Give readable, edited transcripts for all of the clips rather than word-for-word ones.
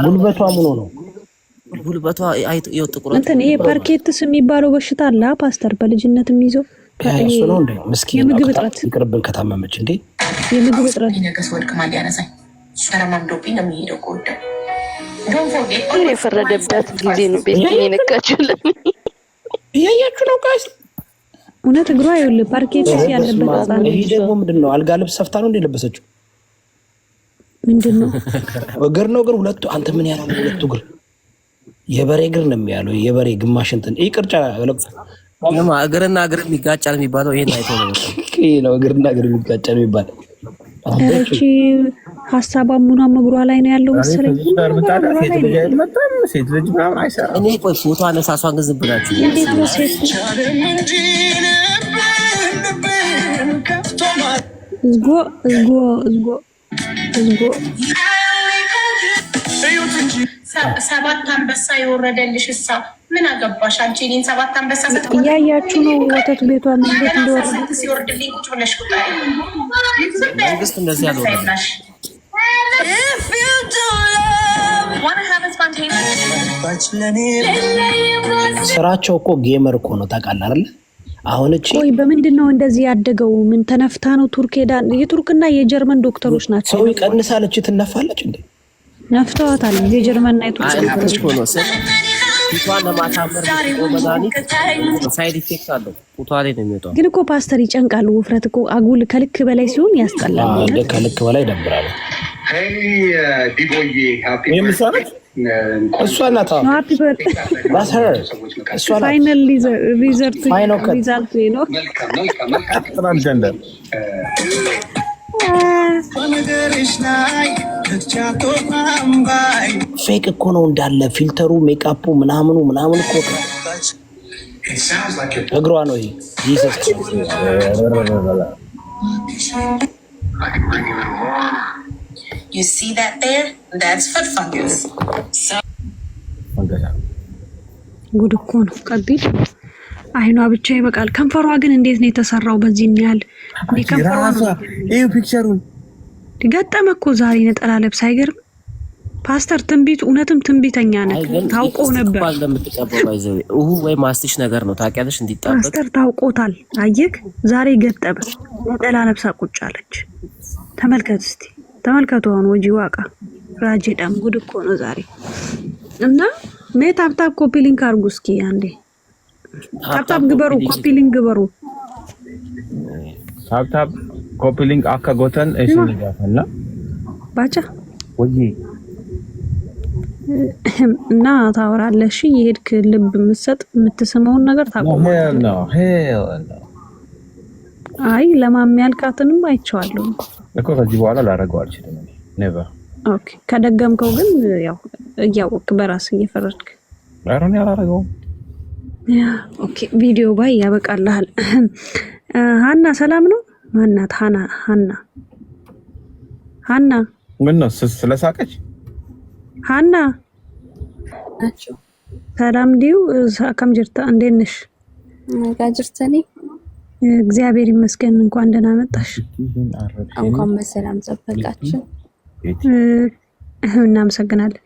ጉልበቷ ምን ሆኖ ጉልበቷ አይጥ ቁረጥ እንትን ይሄ ፓርኬትስ የሚባለው በሽታ አለ ፓስተር በልጅነት የሚይዘው እሱ ነው እንዴ? ምስኪን የምግብ እጥረት ይቅርብን ከታመመች እንዴ የምግብ እጥረት ነገስ ወልቅ ማል ያነሳኝ ሸረማንዶብኝ ነው የሚሄደው ቆደ የፈረደበት ጊዜ ነው ቤት የነካችሁልን እያያችሁ ነው ጋይስ። እውነት እግሯ ይኸውልህ ፓርኬትስ ያለበት ህፃን ይሄ ደግሞ ምንድነው? አልጋ ልብስ ሰፍታ ነው እንዴ ለበሰችው? ምንድነው? እግር ነው ግን ሁለቱ አንተ ምን ያለው ሁለቱ እግር የበሬ እግር ነው የሚያለው የበሬ ግማሽ እንትን ይቅርጫ ለማ እግርና እግር የሚጋጫል የሚባለው ይሄን አይቶ ነው ነው እግርና እግር የሚጋጫል የሚባለው እቺ ሐሳቧም ምኗም እግሯ ላይ ነው ያለው መሰለኝ። ሴት ልጅ ምናምን አይሰራም። እኔ ቆይ ፎቶ አነሳሷን ግን ዝም ብላችሁ እንዴት ነው ሴት እዝጎ ሰባት አንበሳ የወረደልሽ እሳ ምን አገባሽ አንቺ? እኔን ሰባት አንበሳ እያያችሁ ነው ወተት ቤቷ ምን ቤት እንደወረደ ሲወርድልኝ ቁጭ ብለሽ ቁጣይ መንግስት እንደዚህ ያለው ስራቸው እኮ ጌመር እኮ ነው ታውቃለህ አይደል? አሁን እቺ ቆይ በምንድነው እንደዚህ ያደገው? ምን ተነፍታ ነው? ቱርክ ሄዳ የቱርክና የጀርመን ዶክተሮች ናቸው። ሰው ይቀንሳለች ትነፋለች እንዴ? ነፍተዋታል። የጀርመንና የቱርክ ዶክተሮች ሆኖ ፊቷን ለማሳመር መድኃኒት ሳይድ ኢፌክት አለው። ፎቶ ላይ ነው የሚወጣው። ግን እኮ ፓስተር ይጨንቃሉ። ውፍረት እኮ አጉል ከልክ በላይ ሲሆን ያስጠላል። ከልክ በላይ ይደብራል። ዲቦዬ እሷ ናት። ፋይናል ሪዘልት ነው። ትራንስጀንደር ፌክ እኮ ነው እንዳለ ፊልተሩ ሜካፑ ምናምኑ እኮ እግሯ ነው። ይሄ ጂሰስ You see that there? That's foot fungus. ጉድ እኮ ነው። ቀቢል አይኗ ብቻ ይበቃል። ከንፈሯ ግን እንዴት ነው የተሰራው? በዚህ ያህል ከንፈሯ ይሄ ፒክቸሩን ገጠመ እኮ ዛሬ ነጠላ ለብሳ አይገርም? ፓስተር ትንቢት እውነትም ትንቢተኛ ነህ። ታውቆ ነበር እንደምትቀበው ባይዘው ወይ ማስትሽ ነገር ነው ታውቂያለሽ። እንዲጣበቅ ፓስተር ታውቆታል። አየክ ዛሬ ገጠመ። ነጠላ ለብሳ ቁጭ አለች። ተመልከት እስቲ ተመልከቱ። አሁን ወጂ ዋቃ ራጄ ዳም ጉድ እኮ ነው ዛሬ። እና ታፕታፕ ኮፒ ሊንክ አድርጉ እስኪ አንዴ። ታፕታፕ ግበሩ፣ ኮፒ ሊንክ ግበሩ። ታፕታፕ ኮፒ ሊንክ አካ ጎተን እሺ ይጋፈና ባቻ ወጂ እና ታወራለሽ። ይሄድክ ልብ ምሰጥ የምትስመውን ነገር ታቆማለህ። አይ ለማም ያልካትንም አይቼዋለሁ እኮ ከዚህ በኋላ ላረጋው አልችልም። ኔቨር ኦኬ። ከደገምከው ግን ያው እያወቅ በራስ እየፈረድክ አሮን ያላረጋው ኦኬ። ቪዲዮ ባይ ያበቃልሃል። ሃና ሰላም ነው? ማናት ሃና ምን ነው ስለሳቀች ሃና ናቸው። ሰላም ዲው ሳከም ጅርታ እንዴት ነሽ? ጋጅርተኒ እግዚአብሔር ይመስገን። እንኳን ደህና መጣሽ። እንኳን በሰላም ጠበቃችሁ። እናመሰግናለን።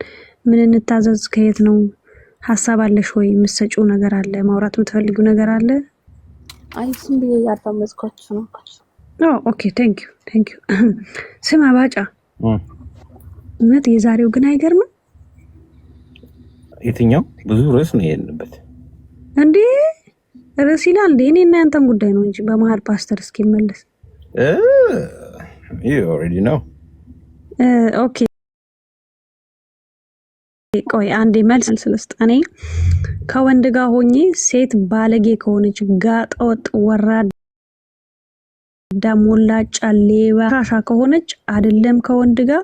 ምን እንታዘዝ? ከየት ነው? ሐሳብ አለሽ ወይ? የምትሰጪው ነገር አለ? ማውራት የምትፈልጊው ነገር አለ? አይ ዝም ብዬ ያዳመጥኳችሁ ነው። ኦኬ ቴንክ ዩ። ስማ ባጫ እውነት የዛሬው ግን አይገርምም? የትኛው ብዙ ርዕስ ነው ያለበት እንዴ? ርዕስ ይላል እንዴ? እኔ እና ያንተን ጉዳይ ነው እንጂ በመሀል ፓስተር እስኪመለስ you already know ኦኬ ቆይ አንዴ መልስ ልስጥ። እኔ ከወንድ ጋር ሆኜ ሴት ባለጌ ከሆነች ጋጠወጥ ወራዳ ሞላጫ ሌባ ሻሻ ከሆነች አይደለም ከወንድ ጋር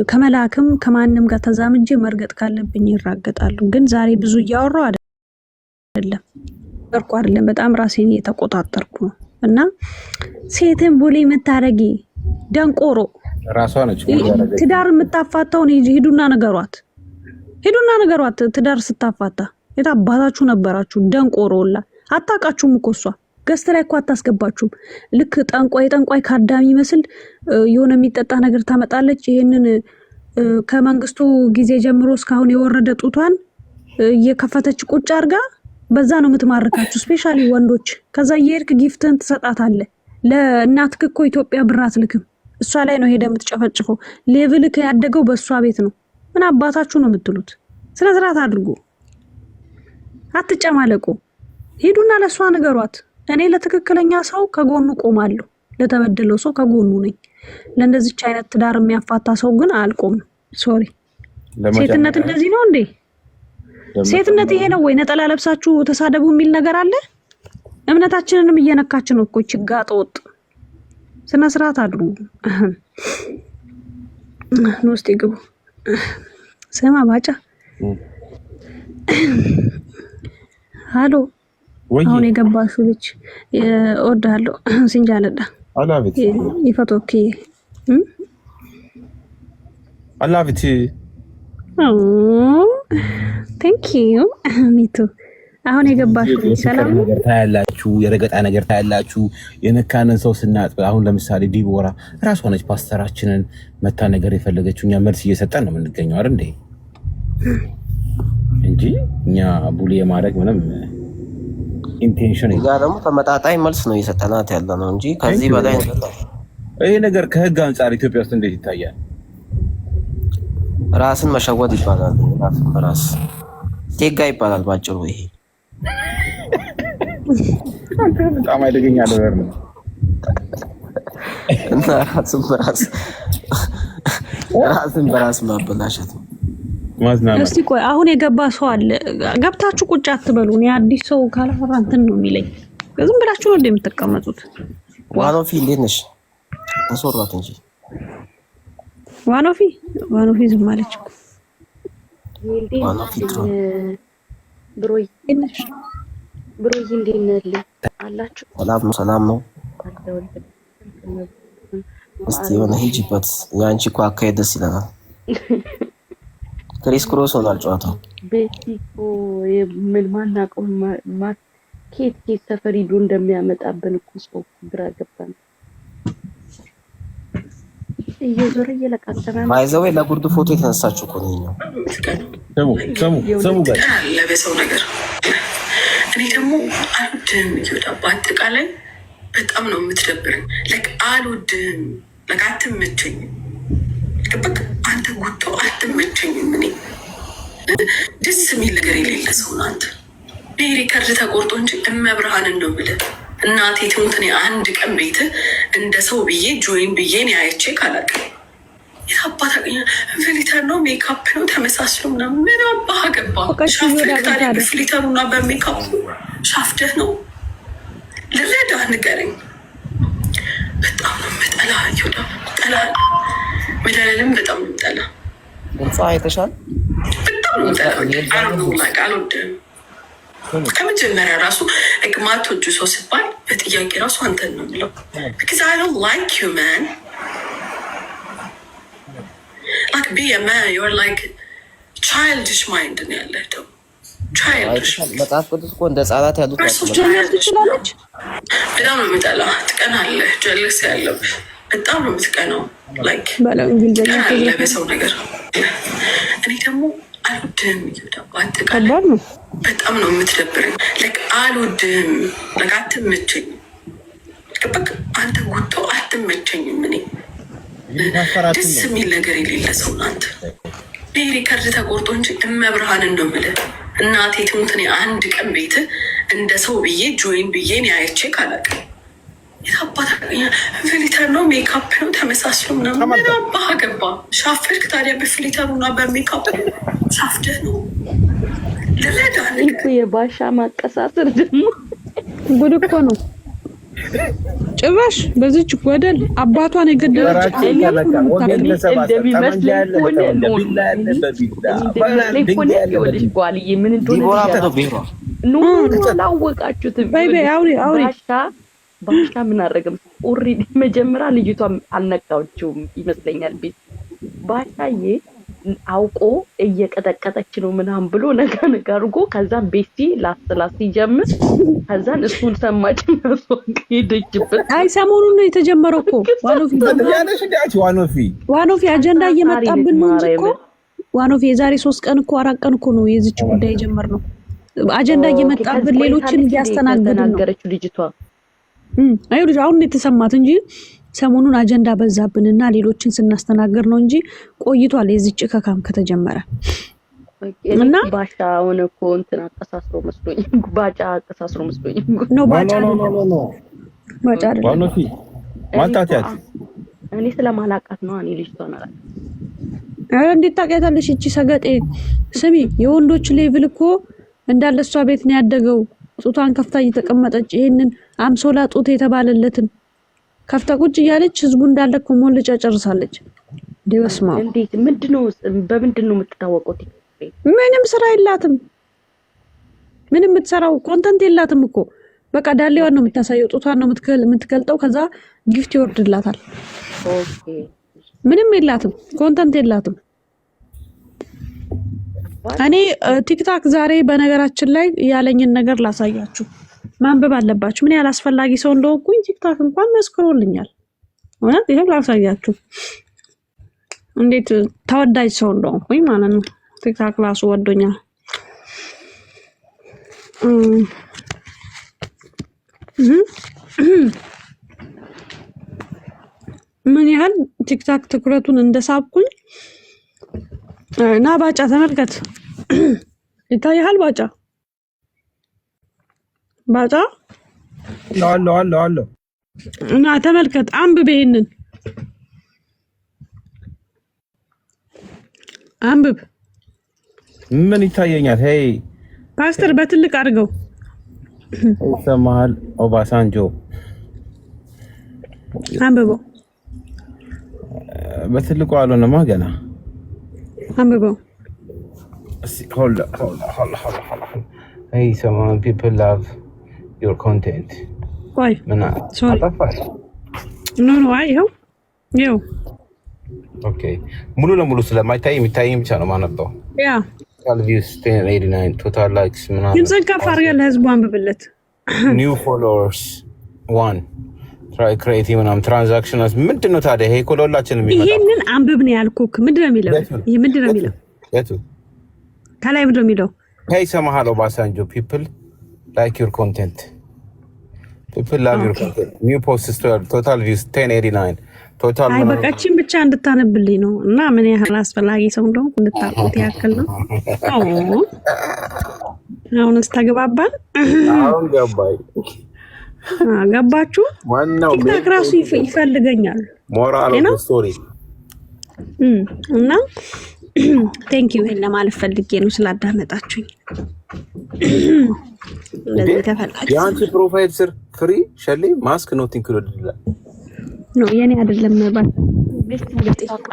ከመላክም ከማንም ጋር ተዛምጄ መርገጥ ካለብኝ ይራገጣሉ። ግን ዛሬ ብዙ እያወራው አይደለም በጣም ራሴን እየተቆጣጠርኩ ነው። እና ሴትን ቡሊ የምታረጊ ደንቆሮ ራሷ ነች ትዳር የምታፋታውን ሂዱና ነገሯት። ትዳር ስታፋታ የታባታችሁ ነበራችሁ? ደንቆሮላ አታውቃችሁም እኮ እሷ ገስት ላይ እኮ አታስገባችሁም። ልክ ጠንቋይ ካዳሚ መስል የሆነ የሚጠጣ ነገር ታመጣለች። ይሄንን ከመንግስቱ ጊዜ ጀምሮ እስካሁን የወረደ ጡቷን እየከፈተች ቁጭ አርጋ በዛ ነው የምትማርካችሁ፣ ስፔሻሊ ወንዶች። ከዛ እየሄድክ ጊፍትን ትሰጣታለህ። ለእናትክ እኮ ኢትዮጵያ ብር አትልክም፣ እሷ ላይ ነው ሄደ የምትጨፈጭፈው። ሌቭልክ ያደገው በእሷ ቤት ነው። ምን አባታችሁ ነው የምትሉት? ስነ ስርዓት አድርጉ፣ አትጨማለቁ። ሂዱና ለእሷ ንገሯት። እኔ ለትክክለኛ ሰው ከጎኑ ቆማለሁ፣ ለተበደለው ሰው ከጎኑ ነኝ። ለእንደዚች አይነት ትዳር የሚያፋታ ሰው ግን አልቆም። ሶሪ። ሴትነት እንደዚህ ነው እንዴ? ሴትነት ይሄ ነው ወይ? ነጠላ ለብሳችሁ ተሳደቡ የሚል ነገር አለ? እምነታችንንም እየነካች ነው እኮ ችጋጥ ወጥ። ስነ ስርዓት አድርጉ። ነው እስቲ ግቡ። ስማ ባጫ፣ ሃሎ። አሁን የገባሽው ልጅ እወድሃለሁ ሲንጃለዳ አላቪት ይፈቶክ አላቪት ቴንክ ዩ ሚቱ። አሁን የገባሽው ሰላም ነገር ታያላችሁ፣ የረገጣ ነገር ታያላችሁ። የነካነን ሰው ስናጥብ፣ አሁን ለምሳሌ ዲቦራ ራሷ ነች ፓስተራችንን መታ ነገር የፈለገችው። እኛ መልስ እየሰጠን ነው የምንገኘው አይደል እንዴ? እንጂ እኛ ቡሊ የማድረግ ምንም ኢንቴንሽን እዛ ደግሞ ተመጣጣኝ መልስ ነው እየሰጠናት ያለ ነው እንጂ ከዚህ በላይ ይሄ ነገር ከህግ አንጻር ኢትዮጵያ ውስጥ እንዴት ይታያል? ራስን መሸወድ ይባላል። ራስ ቴጋ ይባላል ባጭሩ። ይሄ በጣም አደገኛ ነገር ነው እና ራስን በራስ ማበላሸት ነው። እስቲ ቆይ አሁን የገባ ሰው አለ። ገብታችሁ ቁጭ አትበሉ። እኔ አዲስ ሰው ካላፈራ እንትን ነው የሚለኝ። ዝም ብላችሁ ነው እንደምትቀመጡት። ዋኖፊ እንዴት ነሽ? ተሶራት እንጂ ዋኖፊ ዝም አለች። ብሮይ እንዴት ነህ አላችሁ? ሰላም ነው። እስቲ የሆነ ሂጂበት። ያንቺ እኮ አካሄድ ደስ ይላል። ክሪስ ክሮስ ሆኗል ጨዋታው። ቤቲኮ ማናውቀው ኬት ሰፈር ሂዶ እንደሚያመጣብን እኮ ሰው ግራ ገባን። እየዞረ እየለቃቀመ ባይዘው ለጉርድ ፎቶ የተነሳችው እኮ ነው። ሰሙ ጋር ለበሰው ነገር እኔ ደግሞ አልወድህም። ይወጣ በአጠቃላይ በጣም ነው የምትደብረኝ። አልወድህም፣ አትመቸኝም። በቃ አንተ ጉቶ አትመቸኝም። እኔ ደስ የሚል ነገር የሌለ ሰው ነው አንተ። ይሄ ሪከርድ ተቆርጦ እንጂ እመብርሃንን ነው የምልህ። እናቴ ትሙት እኔ አንድ ቀን ቤት እንደ ሰው ብዬ ጆይን ብዬ እኔ አይቼ ካላውቅም የአባት ፍሊተር ነው ሜካፕ ነው ተመሳስሎ ምናምን ምን አባህ ገባ ሻፍደህ ታዲያ በፍሊተሩና በሜካፕ ሻፍደህ ነው ልረዳህ ንገረኝ። በጣም ነው የምጠላ ይሁዳ ጠላ መድኃኒዓለም በጣም ነው የምጠላ። ድምጿ አይተሻል? በጣም ነው የምጠላ። አልወድህም ከመጀመሪያ ራሱ ማትወጁ ሰው ሲባል በጥያቄ ራሱ አንተን ነው የምለው። because I don't like you man. Like be a man, you're like childish mind ነው ያለህ ደግሞ childish። መጽሐፍ ቅዱስ እኮ እንደ ህጻናት ያሉት ትችላለች። በጣም ነው የምጠላ። ትቀናለህ፣ ጀለስ ያለብህ በጣም ነው የምትቀናው። like ትቀናለህ በሰው ነገር። እኔ ደግሞ አልወድህም ይወዳ በአጠቃላይ በጣም ነው የምትደብረኝ። አልወድህም፣ አትመቸኝም። በቃ አንተ ጉቶ አትመቸኝም። እኔ ደስ የሚል ነገር የሌለ ሰው ነው አንተ። ይሄ ሪከርድ ተቆርጦ እንጂ እመብርሃንን ነው የምልህ። እናቴ ትሙት እኔ አንድ ቀን ቤት እንደ ሰው ብዬ ጆይን ብዬ እኔ አይቼ ካላውቅም የአባት ፍሊተር ነው ሜካፕ ነው ተመሳስሎ ምናምን ምን አባህ ገባ ሻፍድክ ታዲያ በፍሊተሩና በሜካፕ ሻፍደህ ነው ልረዳህ ንገር። የባሻ ማቀሳሰር ደግሞ ጉድ እኮ ነው። ጭራሽ በዚች ጎደል አባቷን የገደለች ባሻ ምን አደረገም? ኦሬዲ መጀመሪያ ልጅቷ አልነቃችውም ይመስለኛል። ቤት ባሻዬ አውቆ እየቀጠቀጠች ነው ምናምን ብሎ ነገ አድርጎ ከዛም ቤቲ ላስላስ ሲጀምር ከዛን እሱን ሰማች ነው ሄደችበት። አይ ሰሞኑን ነው የተጀመረው እኮ ዋኖፊ አጀንዳ እየመጣብን ነው እንጂ እኮ ዋኖፊ የዛሬ 3 ቀን እኮ 4 ቀን እኮ ነው የዚች ጉዳይ የጀመርነው። አጀንዳ እየመጣብን ሌሎችን እያስተናገድን ነው ነገረችው ልጅቷ። ልጅ አሁን የተሰማት እንጂ ሰሞኑን አጀንዳ በዛብንና ሌሎችን ስናስተናገር ነው እንጂ ቆይቷል የዚች ከካም ከተጀመረ። እና ባሻ ሆነ እኮ እንትን አቀሳስሮ መስሎኝ ባጫ አቀሳስሮ መስሎኝ ነው ባጫ አይደለም ዋኖፊ ማጣጣት እኔ ስለማላቃት ነው እኔ ልጅቷን አላውቅም። እንዴት ታውቂያታለሽ? እቺ ሰገጤ ስሚ የወንዶች ሌቭል እኮ እንዳለ እሷ ቤት ነው ያደገው። ጡቷን ከፍታ እየተቀመጠች ይሄንን አምሶላ ጡት የተባለለትን ከፍታ ቁጭ እያለች ህዝቡ እንዳለ እኮ ሞልጫ ጨርሳለች። ዲወስማ እንዴት ምንድነው በምንድነው የምትታወቀው? ምንም ስራ የላትም። ምንም የምትሰራው ኮንተንት የላትም እኮ በቃ ዳሌዋን ነው የምታሳየው፣ ጡቷን ነው የምትገልጠው። ከዛ ጊፍት ይወርድላታል። ኦኬ ምንም የላትም፣ ኮንተንት የላትም። እኔ ቲክታክ ዛሬ በነገራችን ላይ ያለኝን ነገር ላሳያችሁ። ማንበብ አለባችሁ። ምን ያህል አስፈላጊ ሰው እንደሆንኩኝ ቲክታክ እንኳን መስክሮልኛል። እውነት ይሄን ላሳያችሁ እንዴት ተወዳጅ ሰው እንደሆንኩኝ ማለት ነው። ቲክታክ ራሱ ወዶኛል። ምን ያህል ቲክታክ ትኩረቱን እንደሳብኩኝ እና ባጫ ተመልከት። ይታያል ባጫ አሎ እና ተመልከት፣ አንብብ፣ ይሄንን አንብብ። ምን ይታየኛል? ሄይ ፓስተር በትልቅ አድርገው ሰማሃል? ኦባሳንጆ አንብበው። በትልቁ አልሆነማ ገና አንብበው። hold on. Hey, some people love your content. ቆይ ሶሪ ኖ አይ ይኸው ኦኬ። ሙሉ ለሙሉ ስለማይታይ የሚታየኝ ብቻ ነው ማነበው። ያ total views 1089 total likes ምናምን ግን ከፍ አድርገህ ለህዝቡ አንብብለት። new followers 1 try creating ምናምን transactions ምንድን ነው ታዲያ? ይሄ ኮሎላችን የሚመጣው ይሄንን አንብብ ነው ያልኩህ። ምንድን ነው የሚለው? ይሄ ምንድን ነው የሚለው? ከላይ ምንድን ነው የሚለው? Hey, ሰማሃል? ኦባሳንጆ people like your content. People love your content. New posts total views 1089 total አይ በቃችን ብቻ እንድታነብልኝ ነው እና ምን ያህል አስፈላጊ ሰው እንደሆነ እንድታውቁት ያክል ነው። አሁንስ ተግባባን? አሁን ገባኝ። ገባችሁ? ቲክታክ ራሱ ይፈልገኛል። ሞራል ኦፍ ስቶሪ እና ቴንክ ዩ እና ማለት ፈልጌ ነው ስላዳመጣችሁኝ። ለዚህ ተፈልጋችሁ የአንቺ ፕሮፋይል ስር ፍሪ ሸሌ ማስክ ኖት ኢንክሉድድ ይላል። ነው የኔ አይደለም ነበር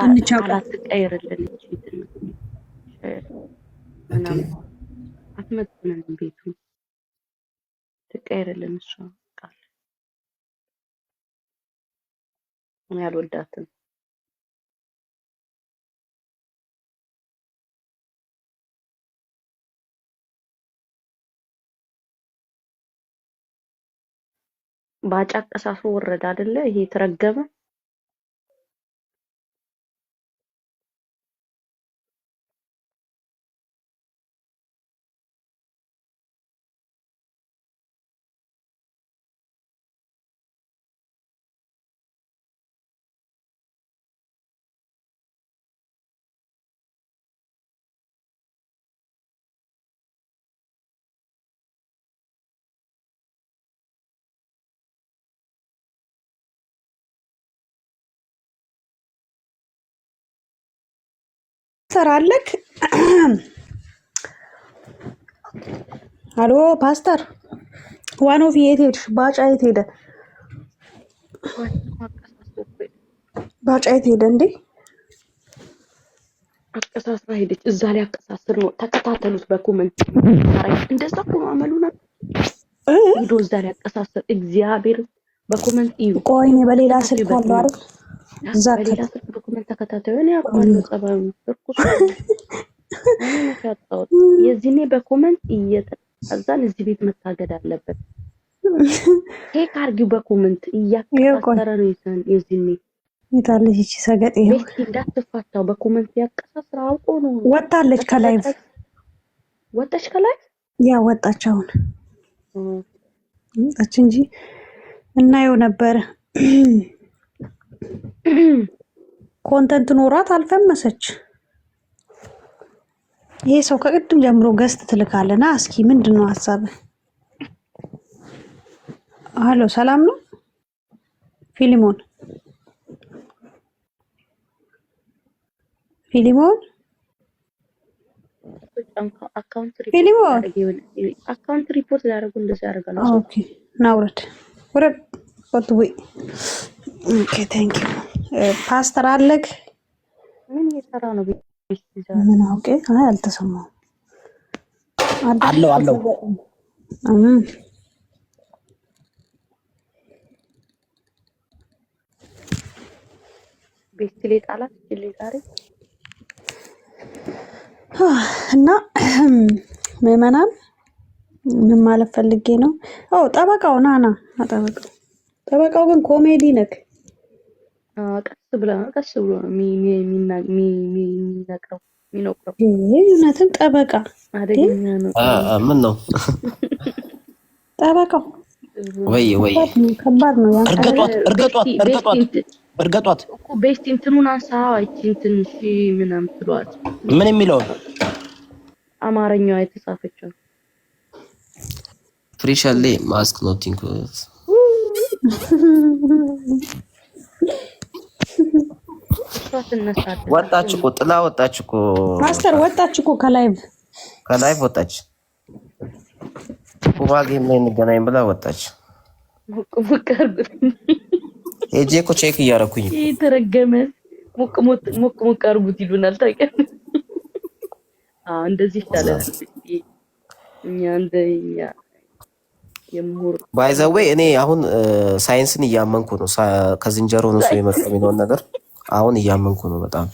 እንቻቃላት ቀይርልን አትመጥነን ቤቱ ተቀይርልን እሷ ቃል እኔ አልወዳትም። ባጫ አቀሳስሮ ወረደ አይደለ? ይሄ ተረገመ። ሰራለክ አሎ ፓስተር ዋኖፍ የት ሄድሽ? ባጫ የት ሄደ? ባጫ የት ሄደ እንዴ? አቀሳስራ ሄደች። እዛ ላይ አቀሳስር ነው። ተከታተሉት በኮሜንት እንደዛ ነው አመሉና ቪዲዮ እዛ ላይ እግዚአብሔር በኮሜንት እዩ። ቆይ እኔ በሌላ ስልክ አለው አይደል? እዛ በሌላ ስልክ ምን ተከታታዩን ያውቃሉ ጸባዩን እርኩስ ምን ያጣው የዚህኔ በኮመንት እየተዛን እዚህ ቤት መታገድ አለበት ቴክ አርጊው በኮመንት እያከታተረ ነው የዚህኔ የታለች እቺ ሰገጤ ቤት እንዳትፋታው በኮመንት ያቀሳስራ አውቆ ነው ወጣለች ከላይ ወጣች ከላይ ያ ወጣች አሁን ወጣች እንጂ እናየው ነበር ኮንተንት ኖራት አልፈመሰች ይሄ ሰው ከቅድም ጀምሮ ገስት ትልካለና እስኪ ምንድነው ሐሳብ ሃሎ ሰላም ነው ፊሊሞን አካውንት ሪፖርት ላደርጉ እንደዚህ ያደርጋሉ ኦኬ ናውረድ ወረድ ወጥዌ ኦኬ ታንክ ዩ ፓስተር አለክ ምን እየሰራ ነው ምን አውቄ አይ አልተሰማው አለው ቤት ላይ ጣላት ዛሬ እና ምዕመናን ምን ማለት ፈልጌ ነው ጠበቃው ናና ጠበቃው ግን ኮሜዲ ነክ ቀስ ብሎ የሚነቅረው እውነትም ጠበቃ አደገኛ ነው ምን ነው ጠበቃው ወይ ከባድ ነው እርገጧት እኮ ቤስት እንትኑን አንሳው እንትን እሺ ምናምን ትሏል ምን የሚለው አማርኛው የተጻፈችው ፍሪሻሌ ማስክ ኖቲንግ ወጣች እኮ ጥላ ወጣች እኮ ማስተር ወጣች እኮ ከላይቭ ወጣች ቁባጌም ላይ እንገናኝ ብላ ወጣች ሄጄ እኮ ቼክ እያደረኩኝ የተረገመ ሞቅ አርጉት ይሉናል ታውቂያለሽ እንደዚህ ይቻላል እኛ እንደኛ የምሁር ባይ ዘ ዌይ እኔ አሁን ሳይንስን እያመንኩ ነው ከዝንጀሮ ነው ሰው የመጣው የሚለውን ነገር አሁን እያመንኩ ነው በጣም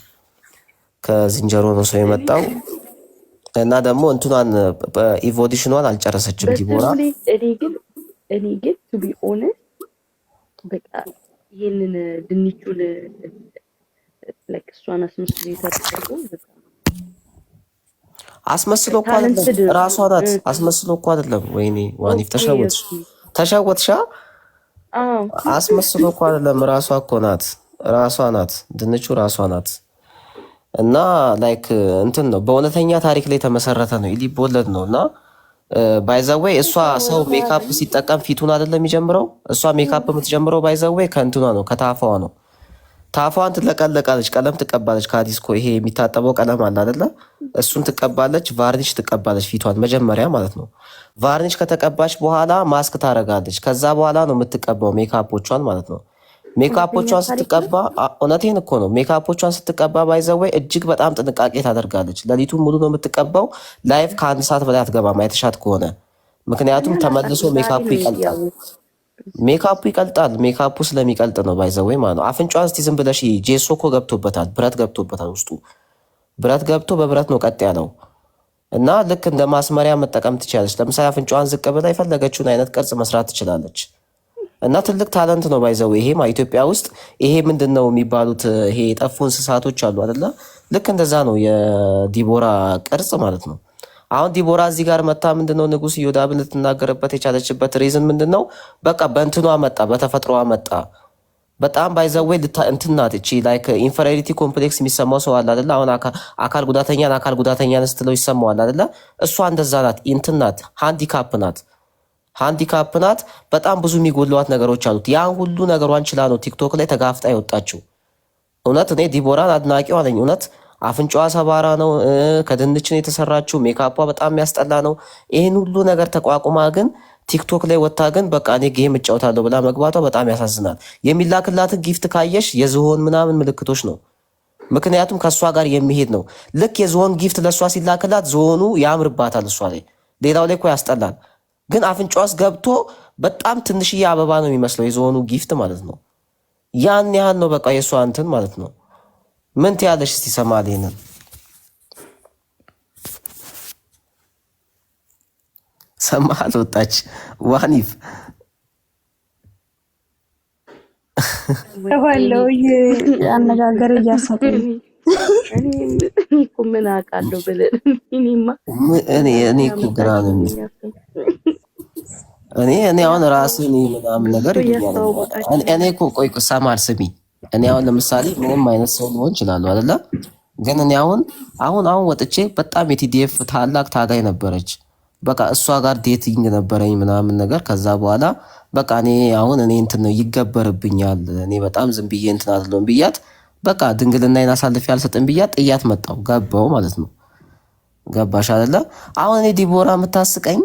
ከዝንጀሮ ነው ሰው የመጣው እና ደግሞ እንትኗን ኢቮሉሽኗን አልጨረሰችም ዲቦራ እኔ ግን ቱ ቢ ኦነስት በቃ ይሄንን ድንቹን ላይክ እሷን አስመስሎ ይታጠቁ አስመስሎ እኮ አይደለም ራሷ ናት አስመስሎ እኮ አይደለም ወይኔ ዋኒፍ ተሸወትሻ አስመስሎ እኮ አይደለም ራሷ እኮ ናት ድንቹ ራሷ ናት እና ላይክ እንትን ነው በእውነተኛ ታሪክ ላይ የተመሰረተ ነው ሊቦለድ ነው እና ባይዘዌይ እሷ ሰው ሜካፕ ሲጠቀም ፊቱን አይደለም የሚጀምረው እሷ ሜካፕ የምትጀምረው ባይዘዌይ ከእንትኗ ነው ከታፋዋ ነው ታፋዋን ትለቀለቃለች ቀለም ትቀባለች ካዲስኮ ይሄ የሚታጠበው ቀለም አለ አይደለ እሱን ትቀባለች ቫርኒሽ ትቀባለች ፊቷን መጀመሪያ ማለት ነው ቫርኒሽ ከተቀባች በኋላ ማስክ ታረጋለች ከዛ በኋላ ነው የምትቀባው ሜካፖቿን ማለት ነው ሜካፖቿን ስትቀባ እውነቴን እኮ ነው ሜካፖቿን ስትቀባ ባይዘዌይ እጅግ በጣም ጥንቃቄ ታደርጋለች ለሊቱን ሙሉ ነው የምትቀባው ላይቭ ከ1 ሰዓት በላይ አትገባም አይተሻት ከሆነ ምክንያቱም ተመልሶ ሜካፑ ይቀልጣል ሜካፑ ስለሚቀልጥ ነው ባይዘዌይ ማለት ነው አፍንጫዋን እስቲ ዝም ብለሽ ጄሶ እኮ ገብቶበታል ብረት ገብቶበታል ውስጡ ብረት ገብቶ በብረት ነው ቀጥ ያለው እና ልክ እንደ ማስመሪያ መጠቀም ትችላለች ለምሳሌ አፍንጫዋን ዝቅ ብላ የፈለገችውን አይነት ቅርጽ መስራት ትችላለች እና ትልቅ ታለንት ነው ባይዘዌይ ይሄ ኢትዮጵያ ውስጥ ይሄ ምንድነው የሚባሉት ይሄ የጠፉ እንስሳቶች አሉ አይደለ ልክ እንደዛ ነው የዲቦራ ቅርጽ ማለት ነው አሁን ዲቦራ እዚህ ጋር መጣ ምንድነው ንጉስ ዮዳብን ልትናገርበት የቻለችበት ሪዝን ምንድነው በቃ በእንትኗ መጣ በተፈጥሮዋ መጣ በጣም ባይዘዌይ እንትናት እቺ ላይክ ኢንፌሪዮሪቲ ኮምፕሌክስ የሚሰማው ሰው አለ አይደለ አሁን አካል ጉዳተኛ ስትለው ይሰማዋል አይደለ እሷ እንደዛ ናት እንትናት ሃንዲካፕ ናት በጣም ብዙ የሚጎለዋት ነገሮች አሉት ያን ሁሉ ነገሯን ችላ ነው ቲክቶክ ላይ ተጋፍጣ የወጣችው እውነት እኔ ዲቦራን አድናቂዋ ነኝ እውነት አፍንጫዋ ሰባራ ነው ከድንችን የተሰራችው ሜካፓ በጣም የሚያስጠላ ነው ይሄን ሁሉ ነገር ተቋቁማ ግን ቲክቶክ ላይ ወጣ ግን በቃ እኔ ጌም እጫወታለሁ ብላ መግባቷ በጣም ያሳዝናል የሚላክላትን ጊፍት ካየሽ የዝሆን ምናምን ምልክቶች ነው ምክንያቱም ከሷ ጋር የሚሄድ ነው ልክ የዝሆን ጊፍት ለሷ ሲላክላት ዝሆኑ ያምርባታል እሷ ላይ ሌላው ላይ እኮ ያስጠላል ግን አፍንጫዋስ ገብቶ በጣም ትንሽዬ አበባ ነው የሚመስለው የዝሆኑ ጊፍት ማለት ነው ያን ያህል ነው በቃ የሷ እንትን ማለት ነው ምን ትያለሽ? እስቲ ሰማሌንን ሰማል ወጣች ዋኒፍ ተባለው አነጋገር እያሳቀኝ እኔ እኮ ምን አውቃለሁ ብለን እኔ እኮ ግራ ነው እኔ አሁን ራስን ምናምን ነገር እኔ እኮ ቆይ ሰማል ስሚ እኔ አሁን ለምሳሌ ምንም አይነት ሰው ሊሆን ይችላል አይደለ? ግን እኔ አሁን ወጥቼ በጣም የቲዲኤፍ ታላቅ ታጋይ ነበረች። በቃ እሷ ጋር ዴቲንግ ነበረኝ ምናምን ነገር ከዛ በኋላ በቃ እኔ እንትን ነው ይገበርብኛል እኔ በጣም ዝም ብዬ እንትን አይደለም ብያት በቃ ድንግልናዬን አሳልፌ አልሰጥም ብያት ጥያት መጣው ገባው ማለት ነው። ገባሽ አይደለ? አሁን እኔ ዲቦራ የምታስቀኝ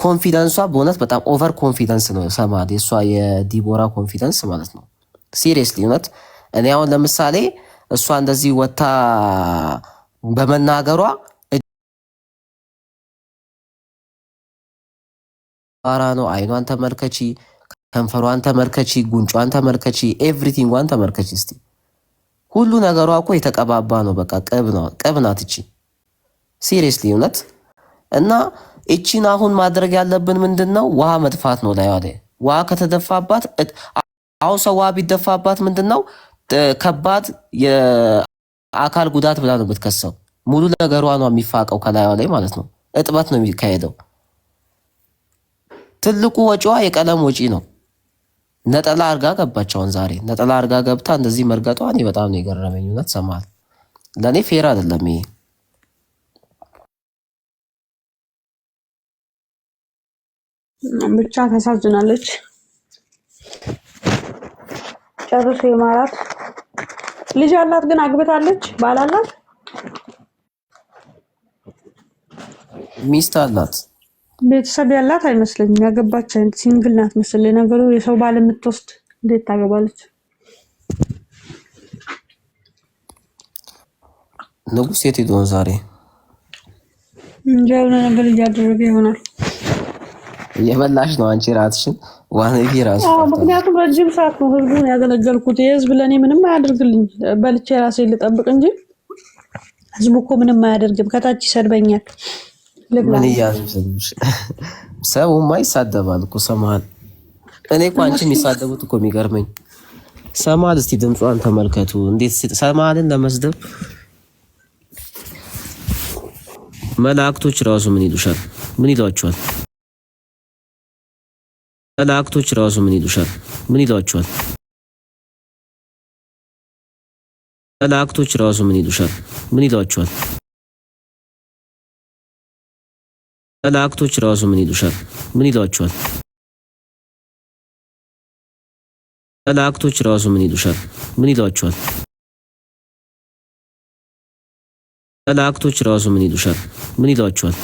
ኮንፊደንሷ በእውነት በጣም ኦቨር ኮንፊደንስ ነው። ሰማል የሷ የዲቦራ ኮንፊደንስ ማለት ነው። ሲሪየስሊ እውነት እኔ አሁን ለምሳሌ እሷ እንደዚህ ወታ በመናገሯ አራ ነው አይኗን ተመልከቺ፣ ከንፈሯን ተመልከቺ፣ ጉንጯን ተመልከቺ፣ ኤቭሪቲንጓን ተመልከቺ። እስቲ ሁሉ ነገሯ እኮ የተቀባባ ነው። በቃ ቅብ ናት እቺ ሲሪየስሊ እውነት። እና እቺን አሁን ማድረግ ያለብን ምንድነው? ውሃ መጥፋት ነው ላይ አለ። ውሃ ከተደፋባት አሁን ሰው ውሃ ቢደፋባት ምንድነው? ከባድ የአካል ጉዳት ብላ ነው የምትከሰው። ሙሉ ነገሯ ነው የሚፋቀው ከላይዋ ላይ ማለት ነው። እጥበት ነው የሚካሄደው። ትልቁ ወጪዋ የቀለም ወጪ ነው። ነጠላ አርጋ ገባች። አሁን ዛሬ ነጠላ አርጋ ገብታ እንደዚህ መርገጧ እኔ በጣም ነው የገረመኝ። እውነት ሰማል ለእኔ ፌር አይደለም ይሄ። ብቻ ተሳዝናለች። ጨርሶ የማራት ልጅ አላት፣ ግን አግብታለች። ባል አላት፣ ሚስት አላት። ቤተሰብ ያላት አይመስለኝም። ያገባች አይነት ሲንግል ናት መሰለኝ። ነገሩ የሰው ባል የምትወስድ እንዴት ታገባለች? ንጉስ የት ሄዶ ዛሬ? እንጃ የሆነ ነገር እያደረገ ይሆናል። እየበላሽ ነው አንቺ ራትሽን ዋነቢ ራሱ። ምክንያቱም ረጅም ሰዓት ነው ህዝቡን ያገለገልኩት። የህዝብ ለእኔ ምንም አያደርግልኝ። በልቼ ራሴ ልጠብቅ እንጂ ህዝቡ እኮ ምንም አያደርግም። ከታች ይሰድበኛል። ምን እያልሽ ሰውማ ይሳደባል እኮ ሰማል። እኔ እኮ አንቺ የሚሳደቡት እኮ የሚገርመኝ ሰማል። እስቲ ድምጿን ተመልከቱ እንዴት ሰማልን ለመስደብ መላእክቶች ራሱ ምን ይሉሻል? ምን ይሏቸዋል? መላእክቶች ራሱ ምን ይሉሻል? ምን ይሏቸዋል? መላእክቶች ራሱ ምን ይሉሻል? ምን ይሏቸዋል? መላእክቶች ራሱ ምን ይሉሻል? ምን ይሏቸዋል? መላእክቶች ራሱ ምን ይሉሻል? ምን ይሏቸዋል? መላእክቶች ራሱ ምን ይሉሻል? ምን ይሏቸዋል?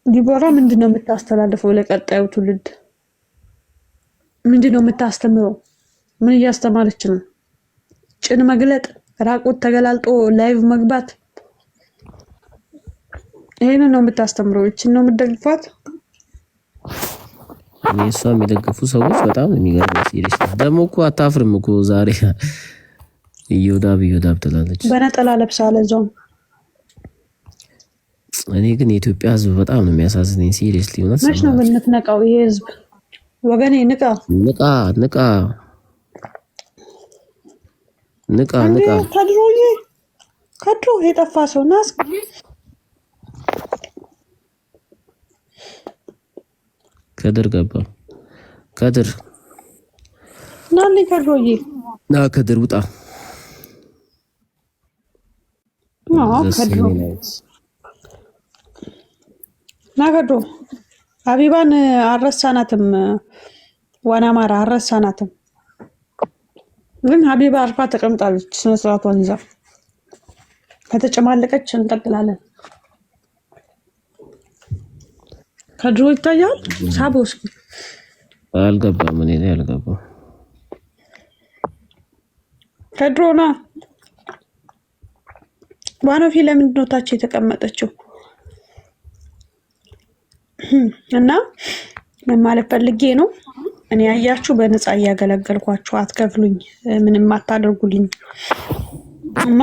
ዲቦራ ምንድነው የምታስተላልፈው ለቀጣዩ ትውልድ? ምንድነው የምታስተምረው? ምን እያስተማረች ነው? ጭን መግለጥ፣ ራቁት ተገላልጦ ላይቭ መግባት፣ ይሄንን ነው የምታስተምረው? እቺን ነው የምትደግፋት? እሷ የሚደግፉ ሰዎች በጣም የሚገርም ሲሪየስ። ደግሞ እኮ አታፍርም እኮ ዛሬ እዮዳብ ትላለች። በነጠላ ለብሳ ለዛው። እኔ ግን የኢትዮጵያ ሕዝብ በጣም ነው የሚያሳዝነኝ ሲሪየስሊ። እውነት መች ነው የምትነቃው? ይሄ ሕዝብ ወገኔ ንቃ። ከድሮ የጠፋ ሰው ናስ ከድር ገባ። ከድር ናሊ ከድሮዬ ና ከድር ውጣ። ከድሮ ና ከድሮ ሀቢባን አረሳናትም። ዋና ማራ አረሳናትም። ግን ሀቢባ አርፋ ተቀምጣለች ስነ ስርዓቷን ይዛ። ከተጨማለቀች እንቀጥላለን። ከድሮ ይታያል። ሳቦ እስኪ አልገባም። እኔ ላይ አልገባም። ከድሮ ና ዋኖፊ ለምንድን ነው ታች የተቀመጠችው? እና ምን ማለት ፈልጌ ነው እኔ አያችሁ በነፃ እያገለገልኳችሁ አትከፍሉኝ፣ ምንም አታደርጉልኝ እና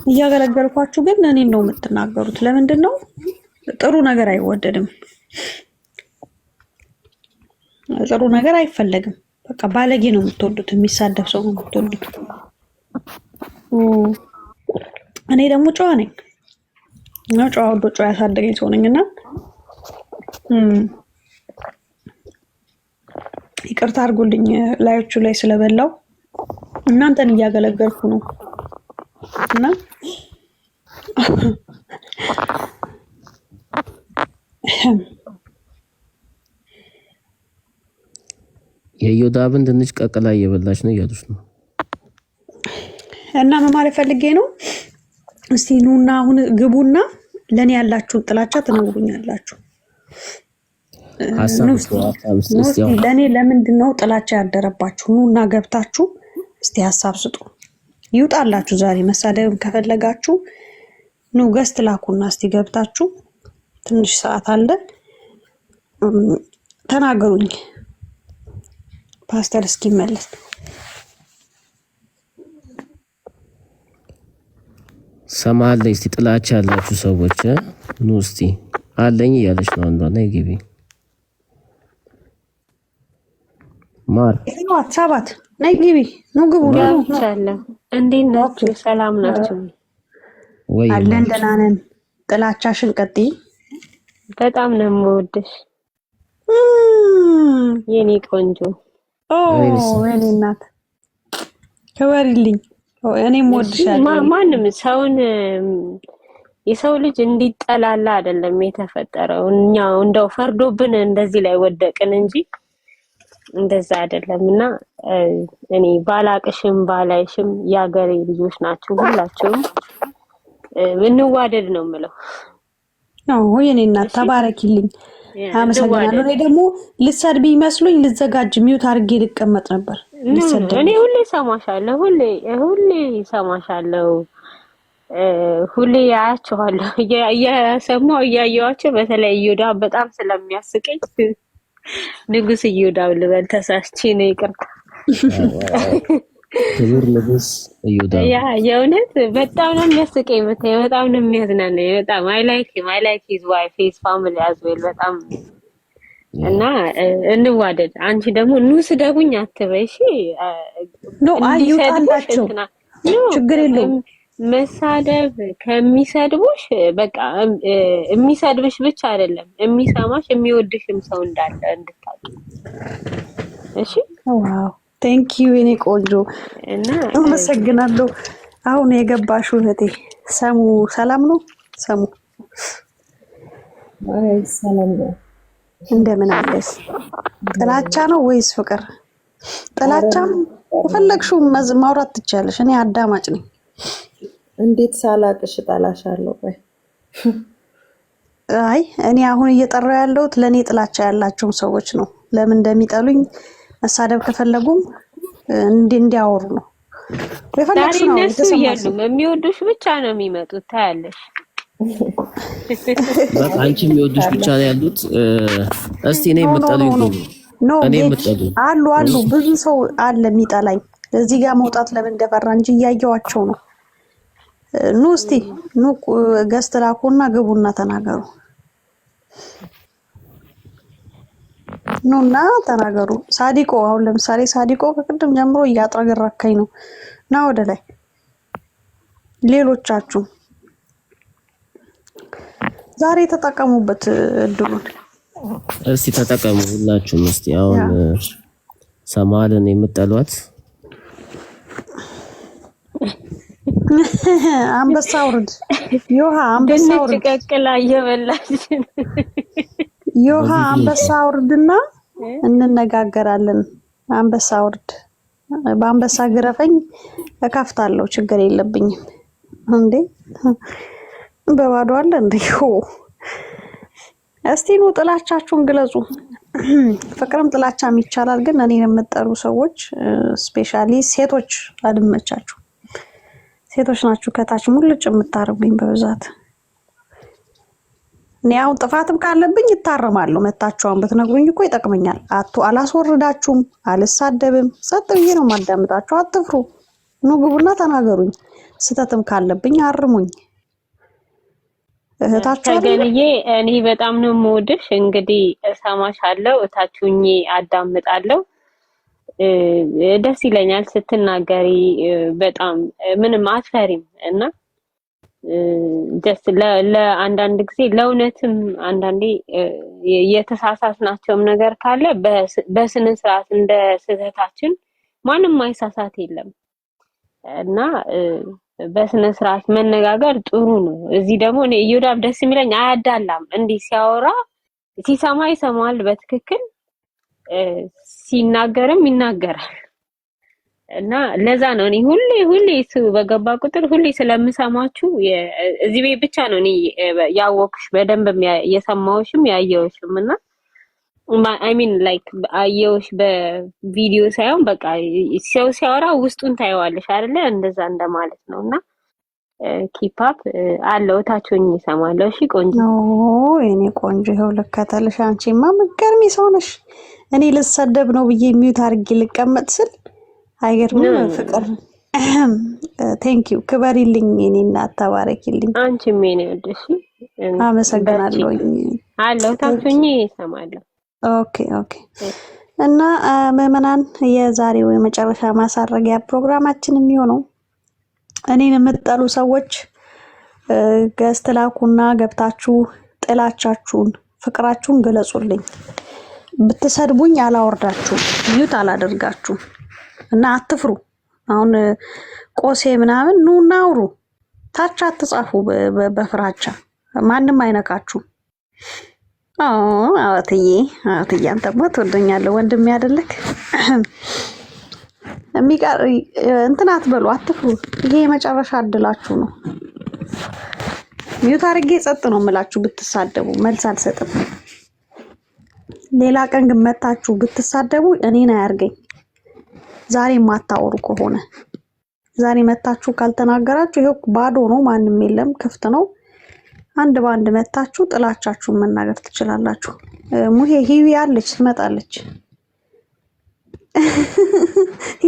እያገለገልኳችሁ ግን እኔን ነው የምትናገሩት። ለምንድን ነው? ጥሩ ነገር አይወደድም፣ ጥሩ ነገር አይፈለግም። በቃ ባለጌ ነው የምትወዱት፣ የሚሳደብ ሰው ነው የምትወዱት። እኔ ደግሞ ጨዋ ነኝ እና ጨዋ ወዶ ጨዋ ያሳደገኝ ሰው ነኝና ይቅርታ አድርጉልኝ ላዮቹ ላይ ስለበላው እናንተን እያገለገልኩ ነው እና የዮዳብን ድንች ቀቅላ እየበላች ነው እያሉሽ ነው። እና ምን ማለት ፈልጌ ነው? እስቲ ኑና አሁን ግቡና ለኔ ያላችሁን ጥላቻ ትነግሩኛላችሁ። ለኔ ለምንድን ነው ጥላቻ ያደረባችሁ? ኑና ገብታችሁ እስቲ ሀሳብ ስጡ። ይውጣላችሁ። ዛሬ መሳደብ ከፈለጋችሁ ኑ ገስት ላኩና እስቲ ገብታችሁ ትንሽ ሰዓት አለ ተናገሩኝ። ፓስተር እስኪመለስ ሰማለ እስቲ ጥላቻ ያላችሁ ሰዎች ኑ እስቲ አለኝ እያለች ነው አንዷ። ነይ ግቢ ማር ሰባት ነይ ግቢ ኑ ግቡ ነው ቻለ። እንዴት ናችሁ? ሰላም ናችሁ ወይ? አለን ደህና ነን። ጥላቻሽን ቀጥይ። በጣም ነው የምወድሽ የኔ ቆንጆ። የኔ እናት ክበሪልኝ። እኔም ወድሻለሁ። ማንም ሰውን የሰው ልጅ እንዲጠላላ አይደለም የተፈጠረው። እኛው እንደው ፈርዶብን እንደዚህ ላይ ወደቅን እንጂ እንደዛ አይደለምና እኔ ባላቅሽም ባላይሽም ያገሬ ልጆች ናችሁ ሁላችሁም። እንዋደድ ነው የምለው። የኔ እናት ተባረኪልኝ። አመሰግናለሁ። እኔ ደግሞ ልሰድብ ይመስሉኝ ልዘጋጅ ሚውት አድርጌ ልቀመጥ ነበር። እኔ ሁሌ ሰማሻለሁ፣ ሁሌ ሰማሻለሁ፣ ሁሌ ያያችኋለሁ። እየሰማሁ እያየኋቸው በተለይ እዮዳ በጣም ስለሚያስቀኝ ንጉስ እዮዳ ልበል ተሳስቼ ነው፣ ይቅርታ። ክቡር ንጉስ እዮዳ የእውነት በጣም ነው የሚያስቀኝ፣ በጣም ነው የሚያዝናናኝ። በጣም I like his wife, his family as well በጣም እና እንዋደድ። አንቺ ደግሞ ኑ ስደቡኝ አትበይ እሺ። ይውጣላችሁ፣ ችግር የለውም። መሳደብ ከሚሰድቡሽ በቃ የሚሰድብሽ ብቻ አይደለም የሚሰማሽ የሚወድሽም ሰው እንዳለ እንድታውቂ እሺ። ዋው ቴንክ ዩ የኔ ቆንጆ እና አመሰግናለሁ። አሁን የገባሽው እህቴ ሰሙ ሰላም ነው? ሰሙ ሰላም ነው። እንደምን አለሽ? ጥላቻ ነው ወይስ ፍቅር? ጥላቻም የፈለግሽው ማውራት ትችያለሽ። እኔ አዳማጭ ነኝ። እንዴት ሳላቅሽ እጠላሻለሁ? ቆይ አይ እኔ አሁን እየጠራው ያለሁት ለኔ ጥላቻ ያላቸው ሰዎች ነው። ለምን እንደሚጠሉኝ መሳደብ ከፈለጉም እንዲያወሩ ነው። የፈለግሽው ነው። እነሱ የሚወዱሽ ብቻ ነው የሚመጡት። ታያለሽ። በቃ አንቺ የሚወዱሽ ብቻ ነው ያሉት። እስቲ እኔ የምጠሉኝ አሉ ብዙ ሰው አለ የሚጠላኝ። እዚህ ጋር መውጣት ለምን እንደፈራ እንጂ እያየዋቸው ነው። ኑ እስቲ ኑ ገስት ላኩና ግቡና ተናገሩ። ኑና ተናገሩ። ሳዲቆ አሁን ለምሳሌ ሳዲቆ ከቅድም ጀምሮ እያጥረገረከኝ ነው። ና ወደ ላይ። ሌሎቻችሁ ዛሬ ተጠቀሙበት እድሉን። እስቲ ተጠቀሙ ሁላችሁም። እስቲ አሁን ሰማልን የምትጠሏት አንበሳ አውርድ ዮሃ፣ አንበሳ አውርድ ቀቅላ እየበላች ዮሃ፣ አንበሳ አውርድና እንነጋገራለን። አንበሳ አውርድ፣ በአንበሳ ግረፈኝ እከፍታለሁ፣ ችግር የለብኝም። እንዴ በባዶ አለ እንዴ? እስቲ ነው ጥላቻችሁን ግለጹ። ፍቅርም ጥላቻም ይቻላል፣ ግን እኔ የምጠሩ ሰዎች ስፔሻሊ ሴቶች አልመቻችሁ። ሴቶች ናችሁ ከታች ሙልጭ የምታረጉኝ በብዛት ያው ጥፋትም ካለብኝ ይታረማለሁ። መታችኋን ብትነግሩኝ እኮ ይጠቅመኛል። አላስወርዳችሁም፣ አልሳደብም። ጸጥ ብዬ ነው ማዳምጣችሁ። አትፍሩ። ኑ ግቡና ተናገሩኝ። ስተትም ካለብኝ አርሙኝ። እህታችሁ ተገንዬ እኔ በጣም ነው የምወድሽ። እንግዲህ እሰማሻለሁ፣ እታችሁኝ አዳምጣለሁ። ደስ ይለኛል ስትናገሪ። በጣም ምንም አትፈሪም እና ደስ ለአንዳንድ ጊዜ ለእውነትም አንዳንዴ የተሳሳትናቸውም ነገር ካለ በስነ ስርዓት እንደ ስህተታችን ማንም ማይሳሳት የለም እና በስነ ስርዓት መነጋገር ጥሩ ነው። እዚህ ደግሞ እኔ እዮዳብ ደስ የሚለኝ አያዳላም። እንዲህ ሲያወራ ሲሰማ ይሰማል በትክክል ሲናገርም ይናገራል እና ለዛ ነው እኔ ሁሌ እሱ በገባ ቁጥር ሁሌ ስለምሰማችሁ እዚህ ቤት ብቻ ነው እኔ ያወቅሽ በደንብ የሰማውሽም ያየውሽም እና አይ ሚን ላይክ አየውሽ በቪዲዮ ሳይሆን በቃ ሰው ሲያወራ ውስጡን ታየዋለሽ አይደለ? እንደዛ እንደማለት ነውና ኪፕ አፕ አለው ታችሁኝ ይሰማለሁ። እሺ ቆንጆ እኔ ቆንጆ ይኸው ልከተልሽ። አንቺማ ምገርሚ ሰው ነሽ። እኔ ልሰደብ ነው ብዬ ሚዩት አድርጌ ልቀመጥ ስል አይገርምም? ፍቅር ቴንክ ዩ ክበሪልኝ። እኔ እናት ተባረኪልኝ። አንቺም እኔ ወደሽ አመሰግናለሁ። አለው ታችሁኝ ይሰማለሁ። ኦኬ እና ምዕመናን የዛሬው የመጨረሻ ማሳረጊያ ፕሮግራማችን የሚሆነው እኔን የምትጠሉ ሰዎች ገስት ላኩና ገብታችሁ ጥላቻችሁን ፍቅራችሁን ገለጹልኝ። ብትሰድቡኝ አላወርዳችሁ ሚዩት አላደርጋችሁ እና አትፍሩ። አሁን ቆሴ ምናምን ኑና አውሩ። ታች አትጻፉ በፍራቻ ማንም አይነካችሁ። አወትዬ አንተማ ትወደኛለህ ወንድሜ አይደለክ? የሚቀር እንትን አትበሉ፣ አትፍሩ። ይሄ የመጨረሻ እድላችሁ ነው። ሚዩት አድርጌ ጸጥ ነው የምላችሁ። ብትሳደቡ መልስ አልሰጥም። ሌላ ቀን ግን መታችሁ ብትሳደቡ እኔን አያርገኝ። ዛሬ ማታወሩ ከሆነ ዛሬ መታችሁ ካልተናገራችሁ ይሄው ባዶ ነው፣ ማንም የለም፣ ክፍት ነው። አንድ ባንድ መታችሁ ጥላቻችሁን መናገር ትችላላችሁ። ሙሄ ሂዊ አለች ትመጣለች።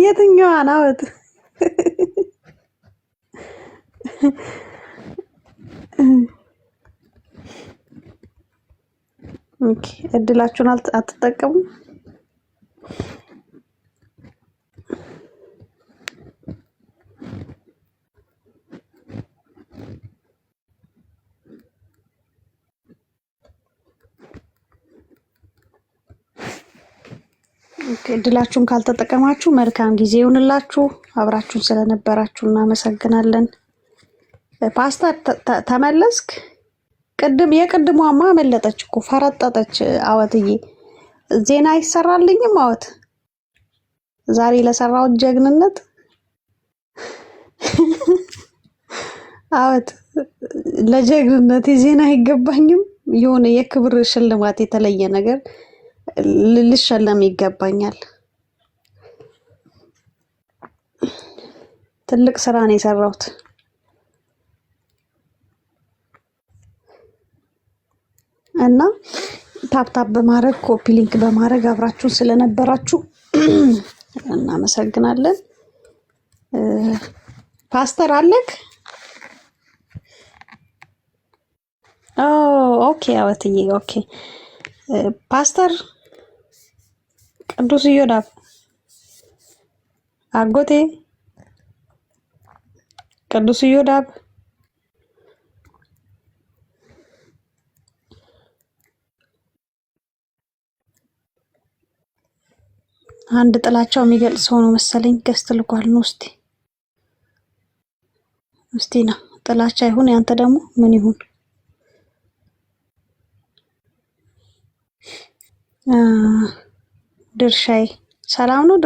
የትኛዋ ናት? ኦኬ እድላችሁን አትጠቀሙ። እድላችሁን ካልተጠቀማችሁ መልካም ጊዜ ይሁንላችሁ። አብራችሁን ስለነበራችሁ እናመሰግናለን። ፓስታ ተመለስክ? የቅድሟማ መለጠች እኮ ፈረጠጠች። አወትዬ ዜና አይሰራልኝም። አወት ዛሬ ለሰራው ጀግንነት አወት ለጀግንነት ዜና አይገባኝም። የሆነ የክብር ሽልማት የተለየ ነገር ልሸለም ይገባኛል። ትልቅ ስራ ነው የሰራሁት እና ታፕታፕ በማድረግ ኮፒ ሊንክ በማድረግ አብራችሁ ስለነበራችሁ እናመሰግናለን። ፓስተር አለክ? ኦኬ አወትዬ ኦኬ ፓስተር ቅዱስ እዮዳብ አጎቴ ቅዱስ እዮዳብ አንድ ጥላቻው የሚገልጽ ሰው ነው መሰለኝ ገስት ልኳል ነው። እስቲ ነው ጥላቻ ይሁን ያንተ ደግሞ ምን ይሁን? ድርሻዬ ሰላም ነው።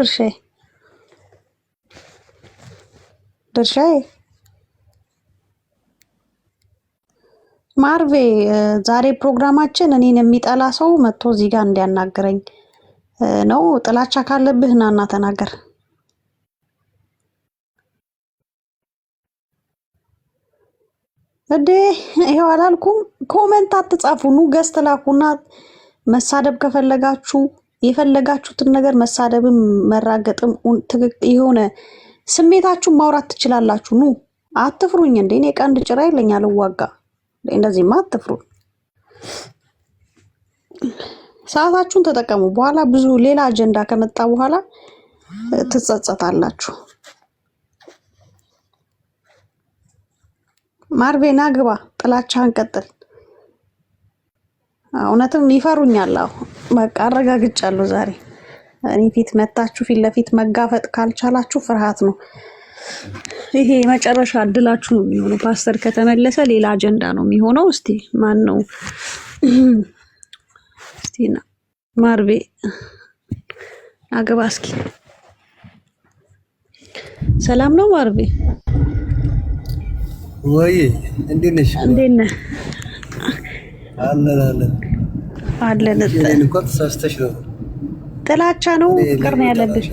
ድርሻዬ ማርቬ ዛሬ ፕሮግራማችን እኔን የሚጠላ ሰው መጥቶ እዚህ ጋር እንዲያናግረኝ ነው። ጥላቻ ካለብህ ናና ተናገር። እዴ ይሄው አላልኩም? ኮሜንት አትጻፉ፣ ኑ ገስት ላኩና መሳደብ ከፈለጋችሁ የፈለጋችሁትን ነገር መሳደብም መራገጥም የሆነ ስሜታችሁን ማውራት ትችላላችሁ። ኑ አትፍሩኝ እንዴ! እኔ ቀንድ ጭራ ይለኝ አልዋጋ። እንደዚህማ አትፍሩ። ሰዓታችሁን ተጠቀሙ። በኋላ ብዙ ሌላ አጀንዳ ከመጣ በኋላ ትጸጸታላችሁ። ማርቤና ግባ፣ ጥላቻህን ቀጥል። እውነትም ይፈሩኛል። በቃ አረጋግጫለሁ። ዛሬ እኔ ፊት መታችሁ ፊት ለፊት መጋፈጥ ካልቻላችሁ ፍርሃት ነው። ይሄ የመጨረሻ እድላችሁ ነው የሚሆነው። ፓስተር ከተመለሰ ሌላ አጀንዳ ነው የሚሆነው። እስቲ ማን ነው? እስቲ ማርቤ አገባ እስኪ። ሰላም ነው ማርቤ? ወይ እንዴት ነሽ? እንዴት ነህ? አለን። እኔን እንኳን ተሳስተሽ ነው። ጥላቻ ነው ፍቅር ነው ያለብሽ?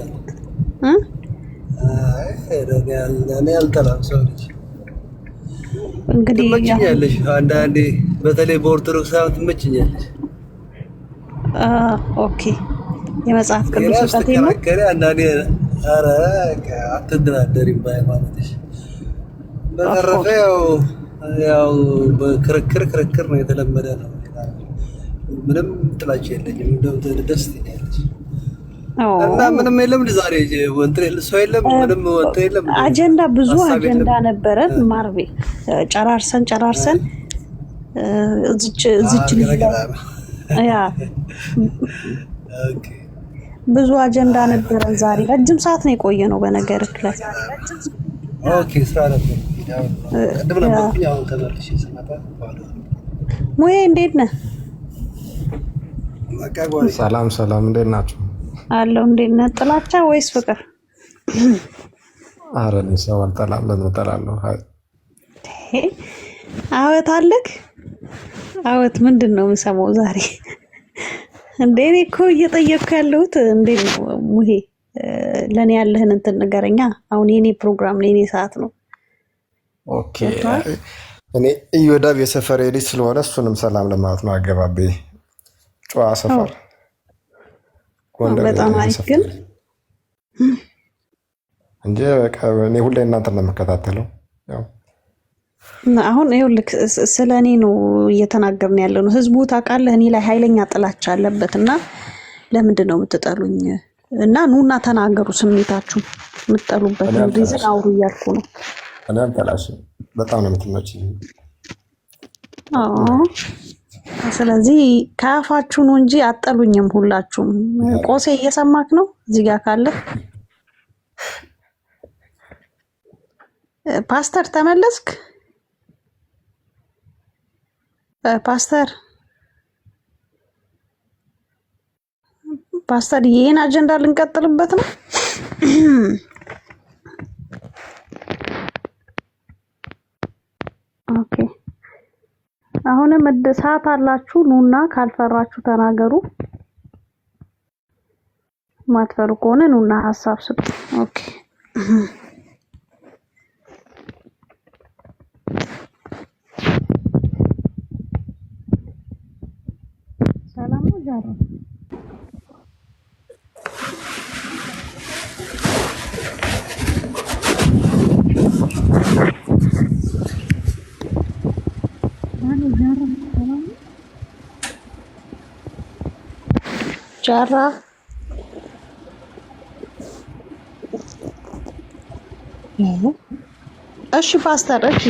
እኔ አልጠላም ሰው ልጅ። እንግዲህ ትመችኛለሽ፣ አንዳንዴ በተለይ በኦርቶዶክስ ትመችኛለሽ። ኦኬ የመጽሐፍ ቅዱስ እውቀት ነው። አንዳንዴ ኧረ አትደራደሪም በሃይማኖትሽ። በተረፈ ያው በክርክር ነው የተለመደ ነው። ምንም ጥላቻ የለኝም። እንደውም ደስ ትኛለች እና ምንም የለም። ዛሬ ሰው የለም፣ ምንም ወንት የለም። አጀንዳ ብዙ አጀንዳ ነበረን ማርቤ። ጨራርሰን እዚች ያ ብዙ አጀንዳ ነበረን ዛሬ። ረጅም ሰዓት ነው የቆየ ነው በነገርህ ላይ። ኦኬ ስራ ነበር ቅድም ነበር። ያው ተመልሼ ስመጣ ሙዬ እንዴት ነህ? ሰላም እንዴት ናችሁ? አለው እንዴት ነህ? ጥላቻ ወይስ ፍቅር? ኧረ እኔ ሰው አልጠላም። ለምን እጠላለሁ? አወት አለክ? አወት ምንድን ነው የምሰማው ዛሬ? እንዴ እኔ እኮ እየጠየቅኩ ያለሁት እንዴት ነው ሙሄ? ለእኔ ያለህን እንትን ንገረኛ። አሁን የኔ ፕሮግራም ነው፣ የኔ ሰዓት ነው። ኦኬ እኔ እዮዳብ የሰፈር ልጅ ስለሆነ እሱንም ሰላም ለማለት ነው። አገባቤ ጨዋ ሰፈር በጣም አሪፍ ግን እንጂ በቃ እኔ ሁሌ እናንተን ነው የምከታተለው። ያው አሁን ይኸውልህ ስለ እኔ ነው እየተናገርን ያለው ነው። ህዝቡ ታውቃለህ እኔ ላይ ኃይለኛ ጥላቻ አለበት እና ለምንድን ነው የምትጠሉኝ? እና ኑና ተናገሩ ስሜታችሁ፣ የምትጠሉበት ሪዝን አውሩ እያልኩ ነው። እኔ አልጠላሽም፣ በጣም ነው የምትመችኝ። ስለዚህ ከአፋችሁ ነው እንጂ አጠሉኝም ሁላችሁም። ቆሴ እየሰማክ ነው እዚህ ጋር ካለ ፓስተር ተመለስክ? ፓስተር ይሄን አጀንዳ ልንቀጥልበት ነው። ኦኬ አሁንም ሰዓት አላችሁ። ኑና ካልፈራችሁ ተናገሩ። ማትፈሩ ከሆነ ኑና ሐሳብ ስጡ። ኦኬ ሰላም ነው ጃራ ጃራ እሺ ፓስተር እሺ